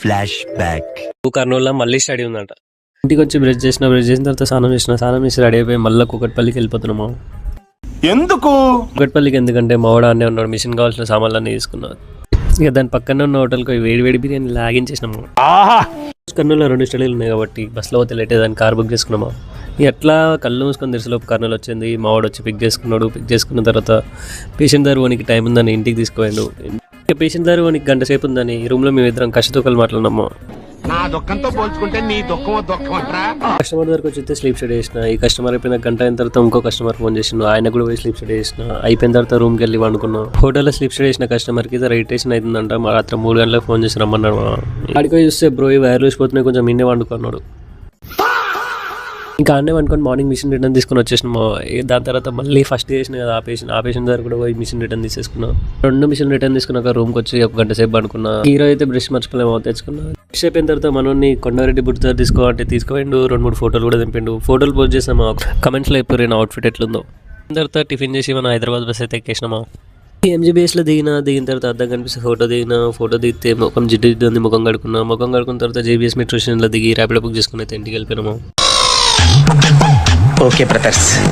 Flash back. కర్నూలులో మళ్ళీ study ఉందంట. ఇంటికి వచ్చి బ్రష్ చేసిన తర్వాత స్నానం చేసి రెడీ అయిపోయి మళ్ళీ కూకట్పల్లికి వెళ్ళిపోతున్నాము. ఎందుకు కూకట్పల్లికి ఎందుకంటే మావాడు అన్నీ ఉన్నాడు, మిషన్ కావాల్సిన సామాన్లన్నీ తీసుకున్నాడు. ఇక దాని పక్కన ఉన్న హోటల్కి వేడి బిర్యానీ లాగించేసినాము. కర్నూలులో 2 స్టడీలు ఉన్నాయి కాబట్టి బస్సులో పోతే లేట్ దాన్ని కార్ బుక్ చేసుకున్నాము. ఎట్లా కళ్ళు మూసుకొని తెరిసేలోపు కర్నూలు వచ్చింది. మావాడు వచ్చి పిక్ చేసుకున్న తర్వాత పేషెంట్ దగ్గర పోనీకి టైం ఉందని ఇంటికి తీసుకుపోయాడు. పేషెంట్ దగ్గర పోనీకి గంట సేపు ఉందని రూమ్లో మేము ఇద్దరం కష్టతూకలు మాట్లాడినాము. నా దుఃఖంతో పోల్చుకుంటే నీ దుఃఖం అంటారా. కస్టమర్ దగ్గరకు వచ్చి స్లీప్ స్టడీ చేసిన. ఈ కస్టమర్ అయిపోయిన గంట అయిన తర్వాత ఇంకో కస్టమర్ ఫోన్ చేసిన, ఆయన కూడా పోయి స్లీప్ స్టడీ చేసిన. అయిపోయిన తర్వాత రూమ్కి వెళ్ళి వండుకున్నాం. హోటల్లో స్లీప్ స్టడీ చేసిన కస్టమర్కి రైటేషన్ అవుతుందంట. మా రాత్రి 3 గంటలకు ఫోన్ చేసి రమ్మన్నాడు. అడిగి చూస్తే బ్రో ఈ వైర్లు వేసిపోతున్నాయి, కొంచెం నిన్నే వండుకున్నాడు. ఇంకా అన్నీ వండుకొని మార్నింగ్ మిషన్ రిటర్న్ తీసుకుని వచ్చేసినాము. దాని తర్వాత మళ్ళీ ఫస్ట్ చేసిన కదా ఆ పేషెంట్ దగ్గర కూడా పోయి మిషన్ రిటర్న్ తీసేసుకున్నాం. 2 మిషన్ రిటర్న్ తీసుకున్నాక రూమ్కి వచ్చి 1 గంట సేపు అనుకున్నా. ఈరోజు అయితే బ్రష్ మర్చిపోలేము తెచ్చుకున్నా. బ్రష్ అయిపోయిన తర్వాత మనోని కొండారెడ్డి బుట్టు దగ్గర తీసుకోవాలంటే తీసుకుపోయిండు. 2-3 ఫోటోలు కూడా దింపిండు. ఫోటోలు పోస్ట్ చేసాము. కమెంట్స్లో చెప్పారు నా అవుట్ఫిట్ ఎట్లుందో. తర్వాత టిఫిన్ చేసి మనం హైదరాబాద్ బస్ అయితే ఎక్కేసినాము. ఎంజీబీఎస్లో దిగిన తర్వాత అర్థం కనిపిస్తే ఫోటో దిగితే ముఖం జిడ్డు ఉంది. ముఖం కడుకున్న తర్వాత జేబీఎస్ మెట్రో స్టేషన్లో దిగి ర్యాపిడో బుక్ చేసుకుని అయితే ఇంటికి వెళ్ళిపోయినాము. Okay brothers.